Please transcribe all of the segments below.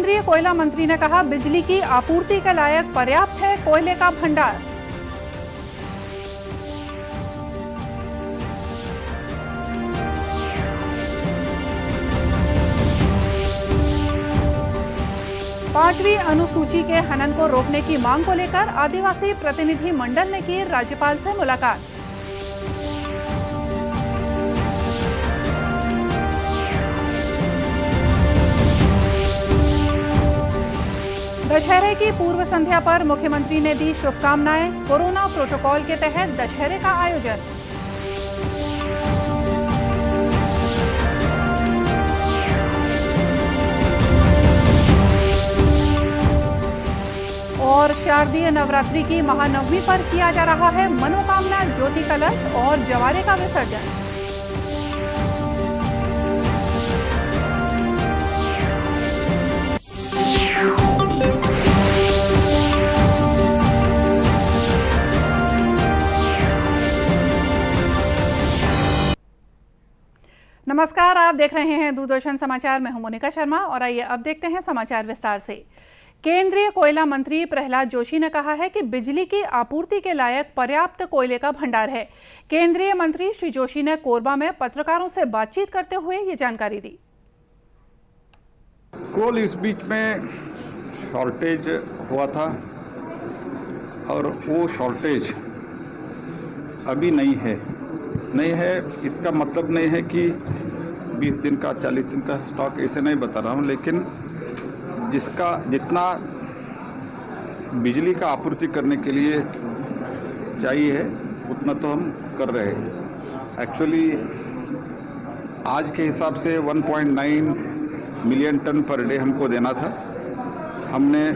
केंद्रीय कोयला मंत्री ने कहा, बिजली की आपूर्ति के लायक पर्याप्त है कोयले का भंडार। पांचवीं अनुसूची के हनन को रोकने की मांग को लेकर आदिवासी प्रतिनिधि मंडल ने की राज्यपाल से मुलाकात। दशहरे की पूर्व संध्या पर मुख्यमंत्री ने दी शुभकामनाएं। कोरोना प्रोटोकॉल के तहत दशहरे का आयोजन। और शारदीय नवरात्रि की महानवमी पर किया जा रहा है मनोकामना ज्योति कलश और जवारे का विसर्जन। नमस्कार, आप देख रहे हैं दूरदर्शन समाचार। मैं हूं मोनिका शर्मा और आइए अब देखते हैं समाचार विस्तार से। केंद्रीय कोयला मंत्री प्रहलाद जोशी ने कहा है कि बिजली की आपूर्ति के लायक पर्याप्त कोयले का भंडार है। केंद्रीय मंत्री श्री जोशी ने कोरबा में पत्रकारों से बातचीत करते हुए ये जानकारी दी। कोल इस बीच में शॉर्टेज हुआ था और वो शॉर्टेज अभी नहीं है। इसका मतलब नहीं है कि 20 दिन का 40 दिन का स्टॉक, ऐसे नहीं बता रहा हूँ, लेकिन जितना बिजली का आपूर्ति करने के लिए चाहिए है उतना तो हम कर रहे हैं। एक्चुअली आज के हिसाब से 1.9 मिलियन टन पर डे हमको देना था। हमने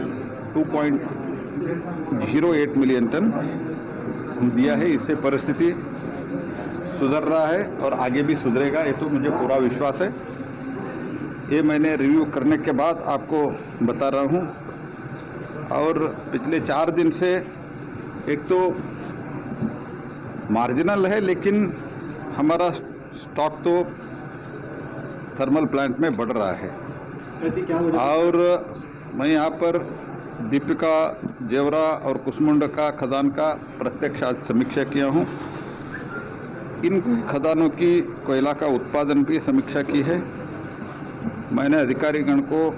2.08 मिलियन टन दिया है। इससे परिस्थिति सुधर रहा है और आगे भी सुधरेगा, ये तो मुझे पूरा विश्वास है। ये मैंने रिव्यू करने के बाद आपको बता रहा हूँ। और पिछले 4 दिन से एक तो मार्जिनल है, लेकिन हमारा स्टॉक तो थर्मल प्लांट में बढ़ रहा है। ऐसी क्या वजह? और मैं यहाँ पर दीपिका, जेवरा और कुसमुंडा खदान का प्रत्यक्ष आज समीक्षा किया हूँ। इन खदानों की कोयला का उत्पादन भी समीक्षा की है। मैंने अधिकारीगण को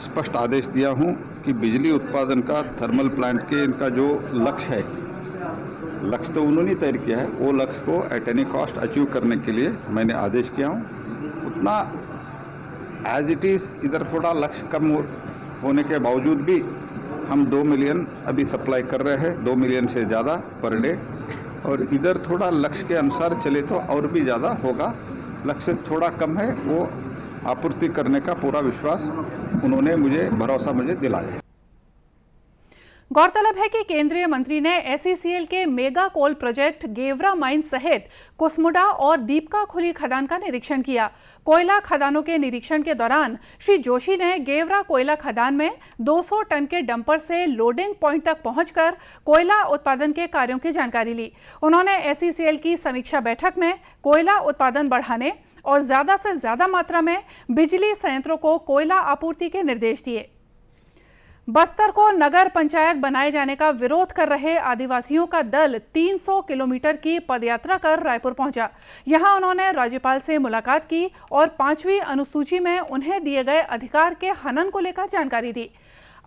स्पष्ट आदेश दिया हूं कि बिजली उत्पादन का थर्मल प्लांट के इनका जो लक्ष्य तो उन्होंने तय किया है, वो लक्ष्य को एट एनी कॉस्ट अचीव करने के लिए मैंने आदेश किया हूं। उतना एज इट इज़ इधर थोड़ा लक्ष्य कम होने के बावजूद भी हम 2 मिलियन अभी सप्लाई कर रहे हैं, 2 मिलियन से ज़्यादा पर डे। और इधर थोड़ा लक्ष्य के अनुसार चले तो और भी ज़्यादा होगा। लक्ष्य थोड़ा कम है, वो आपूर्ति करने का पूरा विश्वास उन्होंने भरोसा मुझे दिलाया। गौरतलब है कि केंद्रीय मंत्री ने एसईसीएल के मेगा कोल प्रोजेक्ट गेवरा माइन सहित कुसमुंडा और दीपका खुली खदान का निरीक्षण किया। कोयला खदानों के निरीक्षण के दौरान श्री जोशी ने गेवरा कोयला खदान में 200 टन के डंपर से लोडिंग पॉइंट तक पहुंचकर कोयला उत्पादन के कार्यों की जानकारी ली। उन्होंने एसईसीएल की समीक्षा बैठक में कोयला उत्पादन बढ़ाने और ज्यादा से ज्यादा मात्रा में बिजली संयंत्रों को कोयला आपूर्ति के निर्देश दिए। बस्तर को नगर पंचायत बनाए जाने का विरोध कर रहे आदिवासियों का दल 300 किलोमीटर की पदयात्रा कर रायपुर पहुंचा। यहां उन्होंने राज्यपाल से मुलाकात की और 5वीं अनुसूची में उन्हें दिए गए अधिकार के हनन को लेकर जानकारी दी।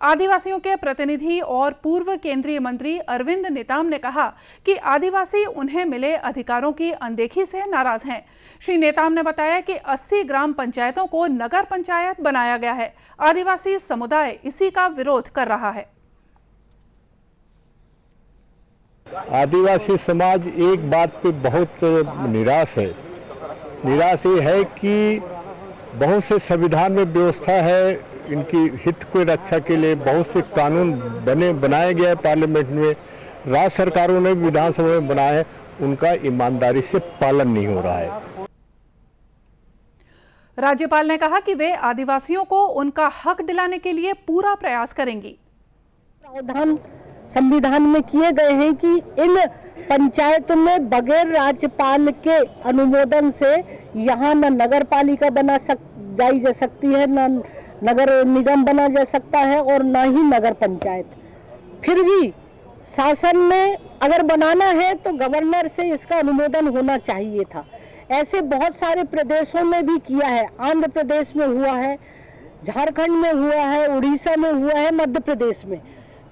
आदिवासियों के प्रतिनिधि और पूर्व केंद्रीय मंत्री अरविंद नेताम ने कहा कि आदिवासी उन्हें मिले अधिकारों की अनदेखी से नाराज हैं। श्री नेताम ने बताया कि 80 ग्राम पंचायतों को नगर पंचायत बनाया गया है। आदिवासी समुदाय इसी का विरोध कर रहा है। आदिवासी समाज एक बात पे बहुत निराश है। निराश ये है कि बहुत से संविधान में व्यवस्था है, इनकी हित को रक्षा के लिए बहुत से कानून बनाए गए पार्लियामेंट में, राज्य सरकारों ने विधानसभा में बनाए हैं, उनका ईमानदारी से पालन नहीं हो रहा है। राज्यपाल ने कहा कि वे आदिवासियों को उनका हक दिलाने के लिए पूरा प्रयास करेंगी। प्रावधान संविधान में किए गए हैं कि इन पंचायत में बगैर राज्यपाल के अनुमोदन से यहाँ न नगर पालिका जाई जा सकती है, न नगर निगम बना जा सकता है और ना ही नगर पंचायत। फिर भी शासन में अगर बनाना है तो गवर्नर से इसका अनुमोदन होना चाहिए था। ऐसे बहुत सारे प्रदेशों में भी किया है, आंध्र प्रदेश में हुआ है, झारखंड में हुआ है, उड़ीसा में हुआ है, मध्य प्रदेश में।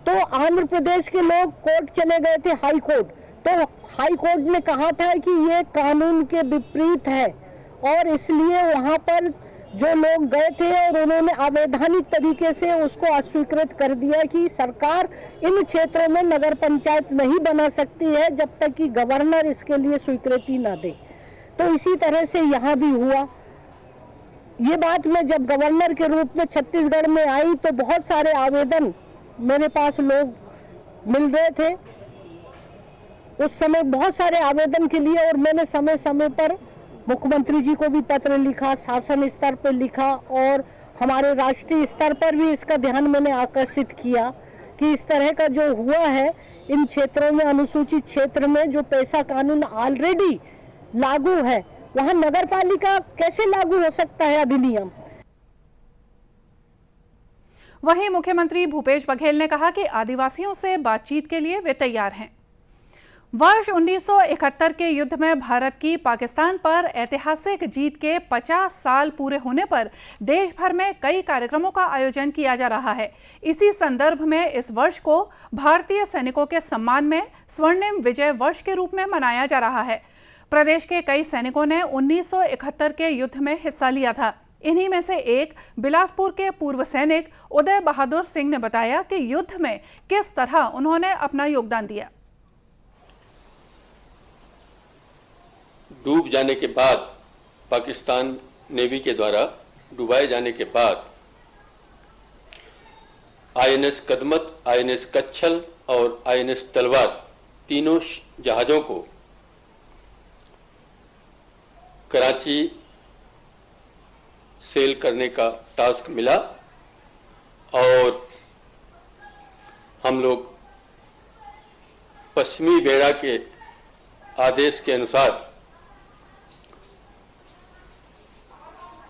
तो आंध्र प्रदेश के लोग कोर्ट चले गए थे, हाई कोर्ट, तो हाई कोर्ट ने कहा था कि ये कानून के विपरीत है और इसलिए वहाँ पर जो लोग गए थे और उन्होंने अवैधानिक तरीके से उसको अस्वीकृत कर दिया कि सरकार इन क्षेत्रों में नगर पंचायत नहीं बना सकती है जब तक कि गवर्नर इसके लिए स्वीकृति ना दे। तो इसी तरह से यहाँ भी हुआ। ये बात मैं जब गवर्नर के रूप में छत्तीसगढ़ में आई तो बहुत सारे आवेदन मेरे पास लोग मिल रहे थे उस समय, बहुत सारे आवेदन के लिए, और मैंने समय समय पर मुख्यमंत्री जी को भी पत्र लिखा, शासन स्तर पर लिखा और हमारे राष्ट्रीय स्तर पर भी इसका ध्यान मैंने आकर्षित किया कि इस तरह का जो हुआ है इन क्षेत्रों में, अनुसूचित क्षेत्र में जो पैसा कानून ऑलरेडी लागू है, वहाँ नगर पालिका कैसे लागू हो सकता है अधिनियम। वहीं मुख्यमंत्री भूपेश बघेल ने कहा कि आदिवासियों से बातचीत के लिए वे तैयार हैं। वर्ष 1971 के युद्ध में भारत की पाकिस्तान पर ऐतिहासिक जीत के 50 साल पूरे होने पर देश भर में कई कार्यक्रमों का आयोजन किया जा रहा है। इसी संदर्भ में इस वर्ष को भारतीय सैनिकों के सम्मान में स्वर्णिम विजय वर्ष के रूप में मनाया जा रहा है। प्रदेश के कई सैनिकों ने 1971 के युद्ध में हिस्सा लिया था। इन्हीं में से एक बिलासपुर के पूर्व सैनिक उदय बहादुर सिंह ने बताया कि युद्ध में किस तरह उन्होंने अपना योगदान दिया। डूब जाने के बाद, पाकिस्तान नेवी के द्वारा डुबाए जाने के बाद आईएनएस कदमत, आईएनएस कच्छल और आईएनएस तलवार तीनों जहाज़ों को कराची सेल करने का टास्क मिला और हम लोग पश्चिमी बेड़ा के आदेश के अनुसार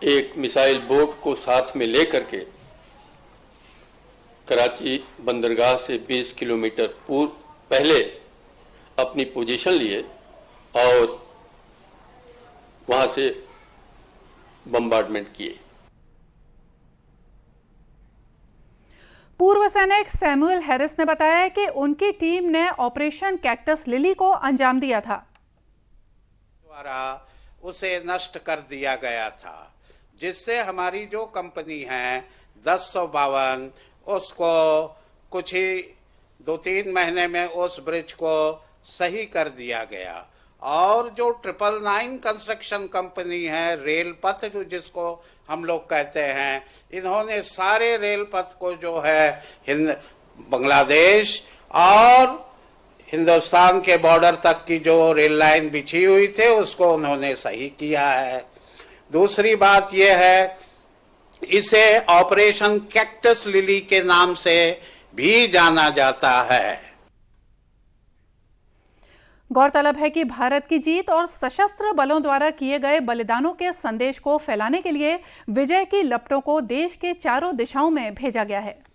एक मिसाइल बोट को साथ में लेकर के कराची बंदरगाह से 20 किलोमीटर पूर्व पहले अपनी पोजीशन लिए और वहां से बम्बार्डमेंट किए। पूर्व सैनिक सैमुअल हैरिस ने बताया कि उनकी टीम ने ऑपरेशन कैक्टस लिली को अंजाम दिया था। द्वारा उसे नष्ट कर दिया गया था, जिससे हमारी जो कंपनी है 1052 उसको कुछ ही 2-3 महीने में उस ब्रिज को सही कर दिया गया। और जो 999 कंस्ट्रक्शन कंपनी है, रेल पथ जो जिसको हम लोग कहते हैं, इन्होंने सारे रेल पथ को जो है बांग्लादेश और हिंदुस्तान के बॉर्डर तक की जो रेल लाइन बिछी हुई थी उसको उन्होंने सही किया है। दूसरी बात यह है, इसे ऑपरेशन कैक्टस लिली के नाम से भी जाना जाता है। गौरतलब है कि भारत की जीत और सशस्त्र बलों द्वारा किए गए बलिदानों के संदेश को फैलाने के लिए विजय की लपटों को देश के चारों दिशाओं में भेजा गया है।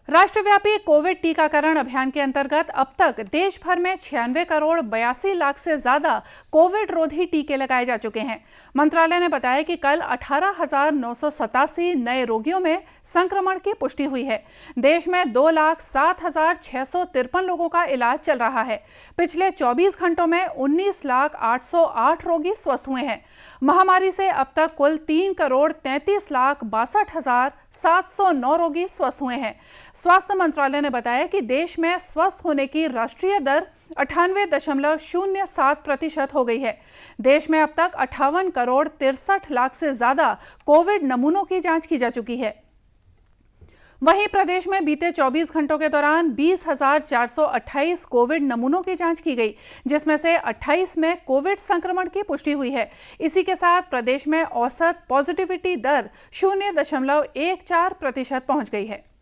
राष्ट्रव्यापी कोविड टीकाकरण अभियान के अंतर्गत अब तक देश भर में 96 करोड़ 82 लाख से ज्यादा कोविड रोधी टीके लगाए जा चुके हैं। मंत्रालय ने बताया कि कल 18,987 नए रोगियों में संक्रमण की पुष्टि हुई है। देश में 2,07,653 लोगों का इलाज चल रहा है। पिछले 24 घंटों में 19,808 रोगी स्वस्थ हुए हैं। महामारी से अब तक कुल 3,33,62,709 रोगी स्वस्थ हुए हैं। स्वास्थ्य मंत्रालय ने बताया कि देश में स्वस्थ होने की राष्ट्रीय दर 98.07% हो गई है। देश में अब तक 58 करोड़ 63 लाख से ज्यादा कोविड नमूनों की जांच की जा चुकी है। वहीं प्रदेश में बीते 24 घंटों के दौरान 20,428 कोविड नमूनों की जांच की गई, जिसमें से 28 में कोविड संक्रमण की पुष्टि हुई है। इसी के साथ प्रदेश में औसत पॉजिटिविटी दर 0.14% पहुंच गई है।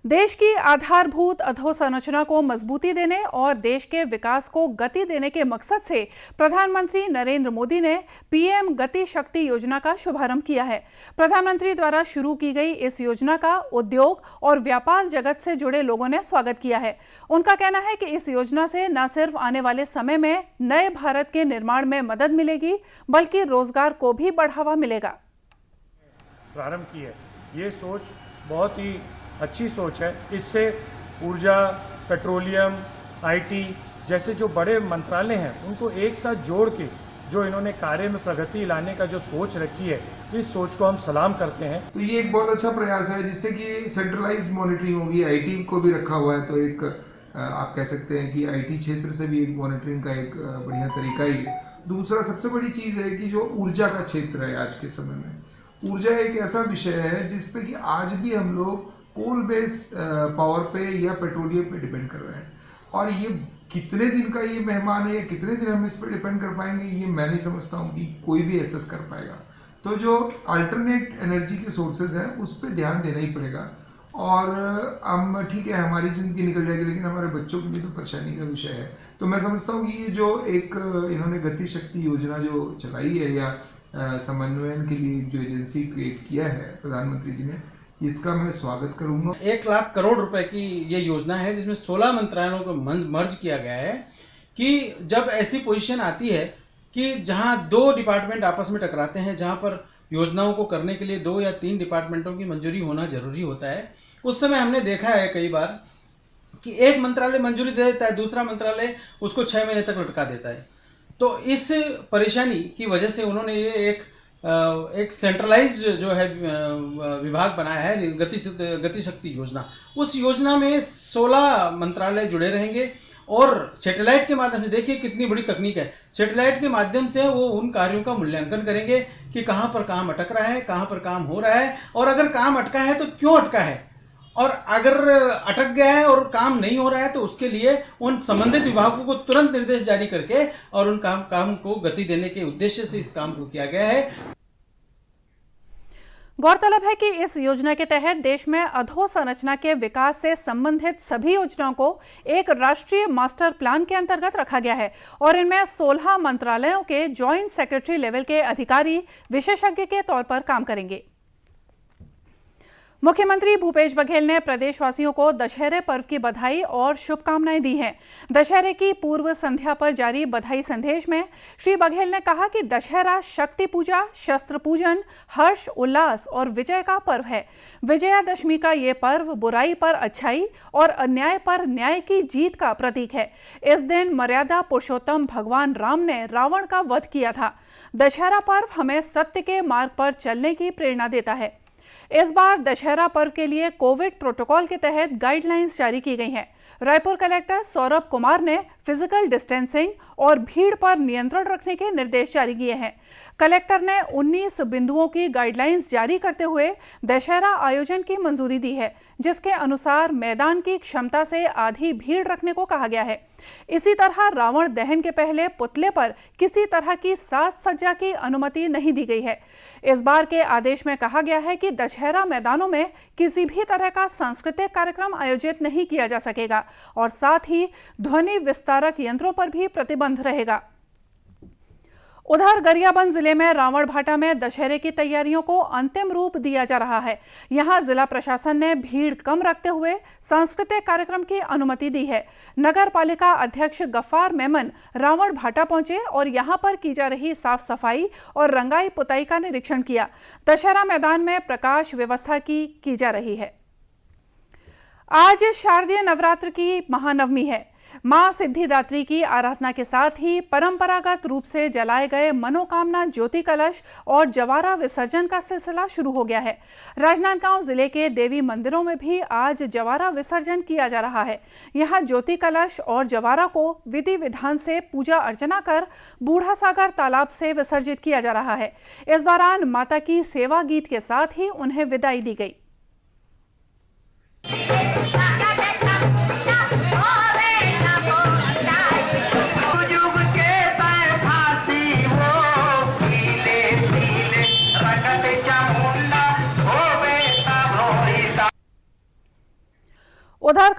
देश की आधारभूत अधोसंरचना को मजबूती देने और देश के विकास को गति देने के मकसद से प्रधानमंत्री नरेंद्र मोदी ने पीएम गति शक्ति योजना का शुभारंभ किया है। प्रधानमंत्री द्वारा शुरू की गई इस योजना का उद्योग और व्यापार जगत से जुड़े लोगों ने स्वागत किया है। उनका कहना है कि इस योजना से न सिर्फ आने वाले समय में नए भारत के निर्माण में मदद मिलेगी, बल्कि रोजगार को भी बढ़ावा मिलेगा। प्रारंभ की है, ये सोच बहुत ही अच्छी सोच है। इससे ऊर्जा, पेट्रोलियम, आईटी जैसे जो बड़े मंत्रालय हैं उनको एक साथ जोड़ के जो इन्होंने कार्य में प्रगति लाने का जो सोच रखी है, इस सोच को हम सलाम करते हैं। तो ये एक बहुत अच्छा प्रयास है जिससे कि सेंट्रलाइज्ड मॉनिटरिंग होगी। आईटी को भी रखा हुआ है, तो एक आप कह सकते हैं कि आईटी क्षेत्र से भी एक मॉनिटरिंग का एक बढ़िया तरीका ही है। दूसरा सबसे बड़ी चीज़ है कि जो ऊर्जा का क्षेत्र है, आज के समय में ऊर्जा एक ऐसा विषय है जिसपे कि आज भी हम लोग कोल बेस्ड पावर पे या पेट्रोलियम पे डिपेंड कर रहे हैं, और ये कितने दिन का ये मेहमान है, कितने दिन हम इस पर डिपेंड कर पाएंगे, ये मैं नहीं समझता हूँ कि कोई भी एसेस कर पाएगा। तो जो अल्टरनेट एनर्जी के सोर्सेज हैं उस पर ध्यान देना ही पड़ेगा। और हम ठीक है, हमारी ज़िंदगी निकल जाएगी, लेकिन हमारे बच्चों की भी तो परेशानी का विषय है। तो मैं समझता हूँ कि ये जो एक इन्होंने गति शक्ति योजना जो चलाई है या समन्वयन के लिए जो एजेंसी क्रिएट किया है प्रधानमंत्री जी ने, इसका मैं स्वागत करूंगा। 1 लाख करोड़ रुपए की ये योजना है जिसमें 16 मंत्रालयों को मर्ज किया गया है कि जब ऐसी पोजीशन आती है कि जहां 2 डिपार्टमेंट आपस में टकराते हैं, जहां पर योजनाओं को करने के लिए 2 या 3 डिपार्टमेंटों की मंजूरी होना जरूरी होता है, उस समय हमने देखा है कई बार कि एक मंत्रालय मंजूरी दे देता है, दूसरा मंत्रालय उसको 6 महीने तक लटका देता है। तो इस परेशानी की वजह से उन्होंने ये एक सेंट्रलाइज्ड जो है विभाग बनाया है, गति शक्ति योजना। उस योजना में 16 मंत्रालय जुड़े रहेंगे और सैटेलाइट के माध्यम से, देखिए कितनी बड़ी तकनीक है, सैटेलाइट के माध्यम से वो उन कार्यों का मूल्यांकन करेंगे कि कहाँ पर काम अटक रहा है, कहाँ पर काम हो रहा है, और अगर काम अटका है तो क्यों अटका है, और अगर अटक गया है और काम नहीं हो रहा है तो उसके लिए उन संबंधित विभागों को तुरंत निर्देश जारी करके और उन काम को गति देने के उद्देश्य से इस काम को किया गया है। गौरतलब है कि इस योजना के तहत देश में अधोसंरचना के विकास से संबंधित सभी योजनाओं को एक राष्ट्रीय मास्टर प्लान के अंतर्गत रखा गया है और इनमें 16 मंत्रालयों के जॉइंट सेक्रेटरी लेवल के अधिकारी विशेषज्ञ के तौर पर काम करेंगे। मुख्यमंत्री भूपेश बघेल ने प्रदेशवासियों को दशहरे पर्व की बधाई और शुभकामनाएं दी हैं। दशहरे की पूर्व संध्या पर जारी बधाई संदेश में श्री बघेल ने कहा कि दशहरा शक्ति पूजा, शस्त्र पूजन, हर्ष उल्लास और विजय का पर्व है। विजयादशमी का ये पर्व बुराई पर अच्छाई और अन्याय पर न्याय की जीत का प्रतीक है। इस दिन मर्यादा पुरुषोत्तम भगवान राम ने रावण का वध किया था। दशहरा पर्व हमें सत्य के मार्ग पर चलने की प्रेरणा देता है। इस बार दशहरा पर्व के लिए कोविड प्रोटोकॉल के तहत गाइडलाइंस जारी की गई हैं। रायपुर कलेक्टर सौरभ कुमार ने फिजिकल डिस्टेंसिंग और भीड़ पर नियंत्रण रखने के निर्देश जारी किए हैं। कलेक्टर ने 19 बिंदुओं की गाइडलाइंस जारी करते हुए दशहरा आयोजन की मंजूरी दी है, जिसके अनुसार मैदान की क्षमता से आधी भीड़ रखने को कहा गया है। इसी तरह रावण दहन के पहले पुतले पर किसी तरह की साज सज्जा की अनुमति नहीं दी गई है। इस बार के आदेश में कहा गया है कि दशहरा मैदानों में किसी भी तरह का सांस्कृतिक कार्यक्रम आयोजित नहीं किया जा सकेगा और साथ ही ध्वनि विस्तारक यंत्रों पर भी प्रतिबंध रहेगा। उधर गरियाबंद जिले में रावणभाटा में दशहरे की तैयारियों को अंतिम रूप दिया जा रहा है। यहां जिला प्रशासन ने भीड़ कम रखते हुए सांस्कृतिक कार्यक्रम की अनुमति दी है। नगर पालिका अध्यक्ष गफ्फार मेमन रावणभाटा पहुंचे और यहां पर की जा रही साफ सफाई और रंगाई पुताई का निरीक्षण किया। दशहरा मैदान में प्रकाश व्यवस्था की जा रही है। आज शारदीय नवरात्र की महानवमी है। मां सिद्धिदात्री की आराधना के साथ ही परंपरागत रूप से जलाए गए मनोकामना ज्योति कलश और जवारा विसर्जन का सिलसिला शुरू हो गया है। राजनांदगांव जिले के देवी मंदिरों में भी आज जवारा विसर्जन किया जा रहा है। यहां ज्योति कलश और जवारा को विधि विधान से पूजा अर्चना कर बूढ़ा सागर तालाब से विसर्जित किया जा रहा है। इस दौरान माता की सेवा गीत के साथ ही उन्हें विदाई दी गई।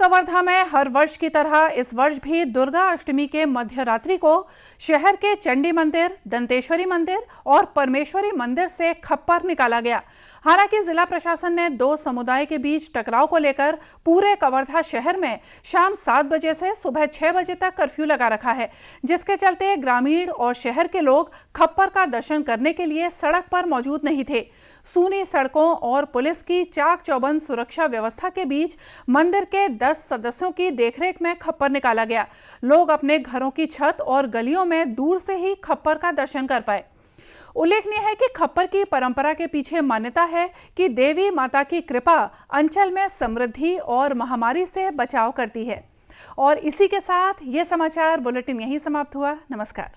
कवर्धा में हर वर्ष की तरह इस वर्ष भी दुर्गा अष्टमी के मध्य रात्रि को शहर के चंडी मंदिर, दंतेश्वरी मंदिर और परमेश्वरी मंदिर से खप्पर निकाला गया। हालांकि जिला प्रशासन ने दो समुदाय के बीच टकराव को लेकर पूरे कवर्धा शहर में शाम 7 बजे से सुबह 6 बजे तक कर्फ्यू लगा रखा है, जिसके चलते ग्रामीण और शहर के लोग खप्पर का दर्शन करने के लिए सड़क पर मौजूद नहीं थे। सूनी सड़कों और पुलिस की चाक चौबंद सुरक्षा व्यवस्था के बीच मंदिर के 10 सदस्यों की देखरेख में खप्पर निकाला गया। लोग अपने घरों की छत और गलियों में दूर से ही खप्पर का दर्शन कर पाए। उल्लेखनीय है कि खप्पर की परंपरा के पीछे मान्यता है कि देवी माता की कृपा अंचल में समृद्धि और महामारी से बचाव करती है। और इसी के साथ ये समाचार बुलेटिन यहीं समाप्त हुआ। नमस्कार।